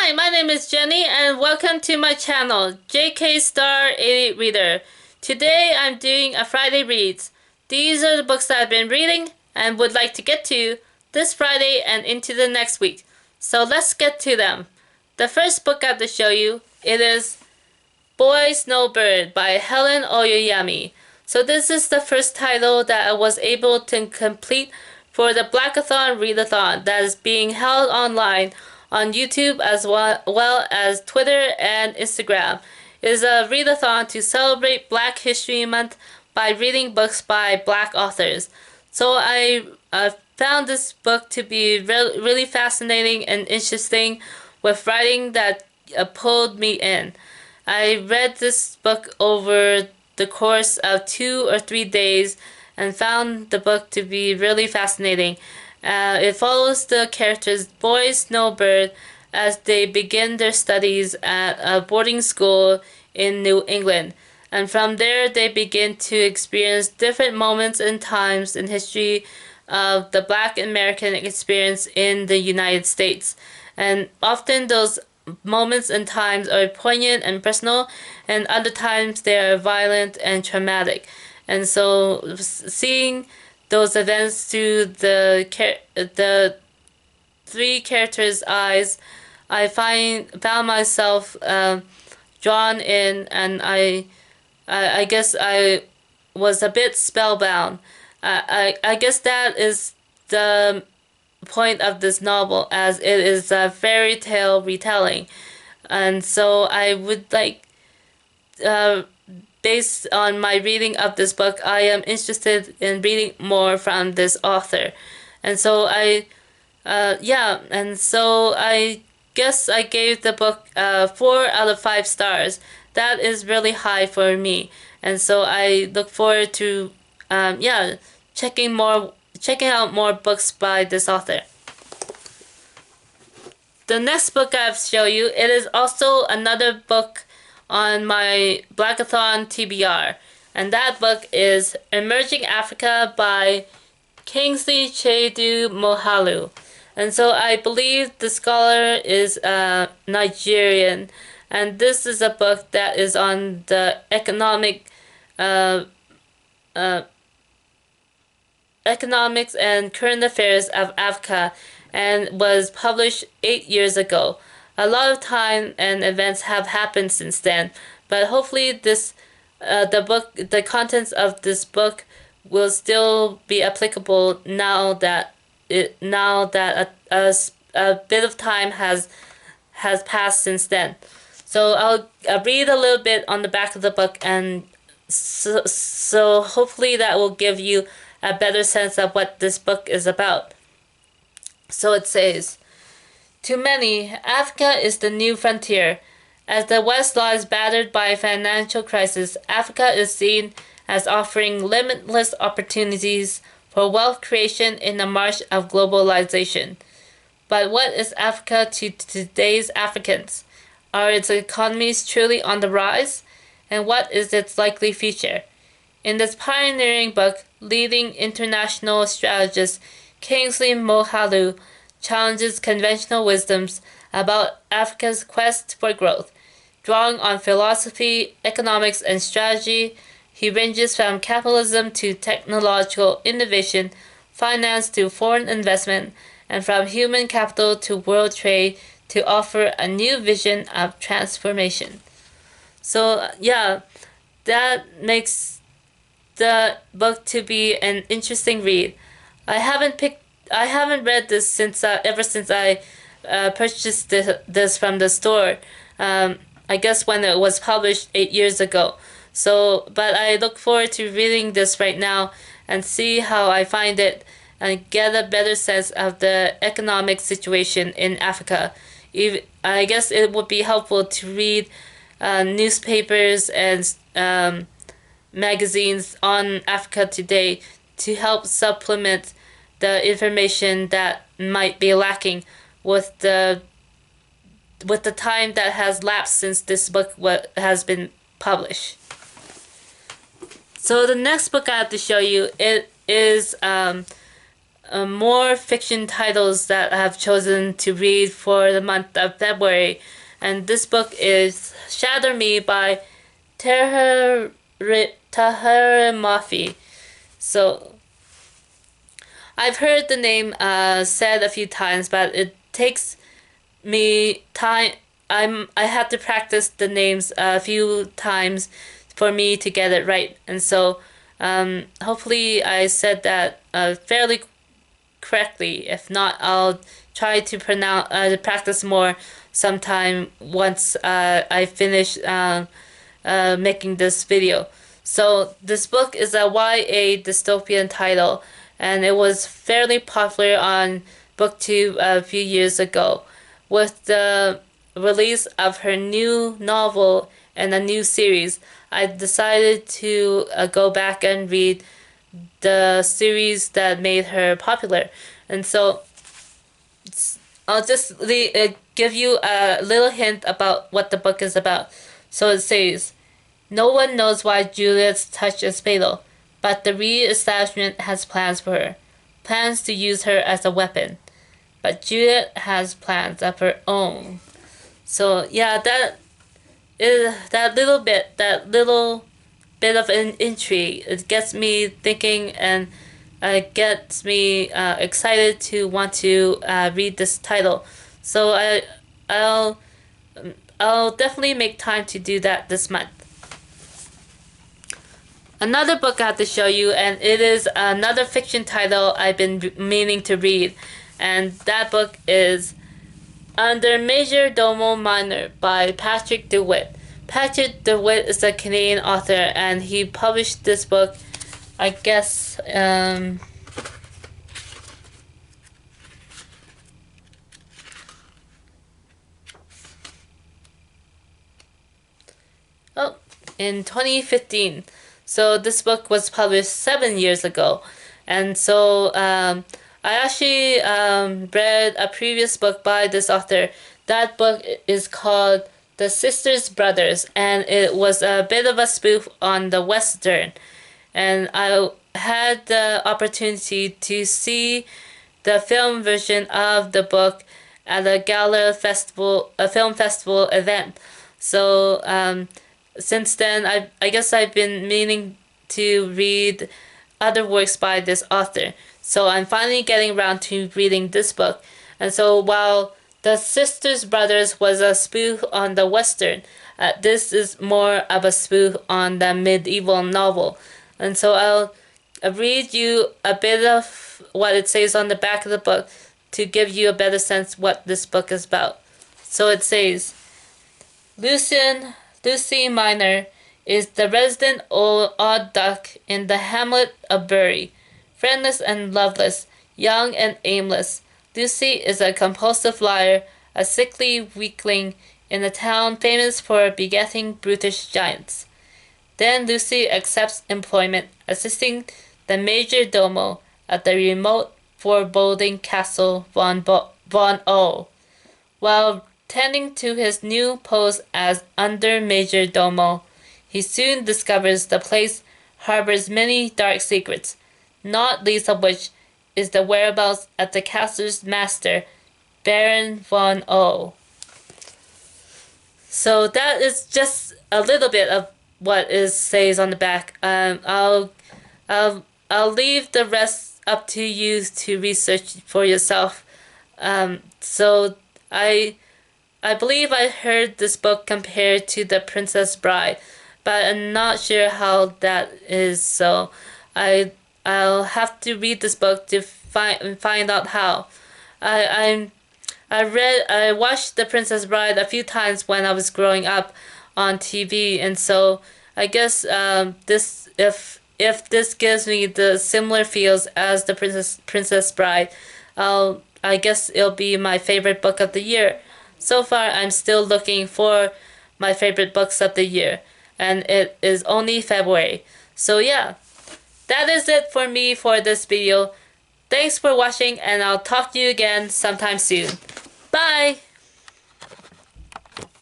Hi, my name is Jenny and welcome to my channel, JK Star 88 Reader. Today I'm doing a Friday Reads. These are the books that I've been reading and would like to get to this Friday and into the next week. So let's get to them. The first book I have to show you, it is Boy Snowbird by Helen Oyoyami. So this is the first title that I was able to complete for the Blackathon Readathon that is being held online on YouTube as well as Twitter and Instagram. It is a readathon to celebrate Black History Month by reading books by Black authors. So I found this book to be really fascinating and interesting with writing that pulled me in. I read this book over the course of 2 or 3 days and found the book to be really fascinating. It follows the characters Boy Snowbird as they begin their studies at a boarding school in New England. And from there, they begin to experience different moments and times in history of the Black American experience in the United States. And often those moments and times are poignant and personal, and other times they are violent and traumatic. And so seeing those events through the three characters' eyes, I found myself drawn in, and I guess I was a bit spellbound. I guess that is the point of this novel, as it is a fairy tale retelling, and so I would like, based on my reading of this book, I am interested in reading more from this author, and so I guess I gave the book 4 out of 5 stars. That is really high for me, and so I look forward to checking out more books by this author. The next book I've shown you, it is also another book on my Blackathon TBR, and that book is Emerging Africa by Kingsley Chinedu Moghalu. And so I believe the scholar is Nigerian, and this is a book that is on the economics and current affairs of Africa, and was published 8 years ago. A lot of time and events have happened since then, but hopefully the contents of this book will still be applicable now that a bit of time has passed since then. So I'll read a little bit on the back of the book, and so hopefully that will give you a better sense of what this book is about. So it says, to many, Africa is the new frontier. As the West lies battered by a financial crisis, Africa is seen as offering limitless opportunities for wealth creation in the march of globalization. But what is Africa to today's Africans? Are its economies truly on the rise? And what is its likely future? In this pioneering book, leading international strategist Kingsley Moghalu challenges conventional wisdoms about Africa's quest for growth. Drawing on philosophy, economics, and strategy, he ranges from capitalism to technological innovation, finance to foreign investment, and from human capital to world trade to offer a new vision of transformation. So that makes the book to be an interesting read. I haven't read this ever since I purchased this from the store. I guess when it was published 8 years ago. So, but I look forward to reading this right now and see how I find it and get a better sense of the economic situation in Africa. I guess it would be helpful to read newspapers and magazines on Africa today to help supplement the information that might be lacking with the time that has lapsed since this book has been published. So the next book I have to show you, it is more fiction titles that I have chosen to read for the month of February. And this book is Shatter Me by Tahir Mafi. So I've heard the name said a few times, but it takes me time. I have to practice the names a few times for me to get it right, and so hopefully I said that fairly correctly. If not, I'll try to practice more sometime once I finish making this video. So this book is a YA dystopian title, and it was fairly popular on BookTube a few years ago. With the release of her new novel and a new series, I decided to go back and read the series that made her popular. And so I'll just give you a little hint about what the book is about. So it says, no one knows why Juliet's touch is fatal, but the re-establishment has plans for her. Plans to use her as a weapon. But Juliet has plans of her own. So yeah, that little bit of an intrigue. It gets me thinking, and gets me excited to want to read this title. So I'll definitely make time to do that this month. Another book I have to show you, and it is another fiction title I've been meaning to read, and that book is Under Major Domo Minor by Patrick DeWitt. Patrick DeWitt is a Canadian author, and he published this book, I guess, in 2015. So this book was published 7 years ago. And so I actually read a previous book by this author. That book is called The Sisters Brothers, and it was a bit of a spoof on the Western. And I had the opportunity to see the film version of the book at a film festival event. So since then, I guess I've been meaning to read other works by this author. So I'm finally getting around to reading this book. And so while The Sisters Brothers was a spoof on the Western, this is more of a spoof on the medieval novel. And so I'll read you a bit of what it says on the back of the book to give you a better sense what this book is about. So it says, Lucy Minor is the resident odd duck in the hamlet of Bury. Friendless and loveless, young and aimless, Lucy is a compulsive liar, a sickly weakling in a town famous for begetting brutish giants. Then Lucy accepts employment assisting the major domo at the remote, foreboding castle Von O. While tending to his new post as under major domo, he soon discovers the place harbors many dark secrets, not least of which is the whereabouts of the castle's master, Baron Von O. So that is just a little bit of what it says on the back. I'll leave the rest up to you to research for yourself. So I believe I heard this book compared to The Princess Bride, but I'm not sure how that is. So I'll have to read this book to find out how. I watched The Princess Bride a few times when I was growing up on TV, and so I guess this if this gives me the similar feels as The Princess Bride, I guess it'll be my favorite book of the year. So far, I'm still looking for my favorite books of the year, and it is only February. So yeah, that is it for me for this video. Thanks for watching, and I'll talk to you again sometime soon. Bye!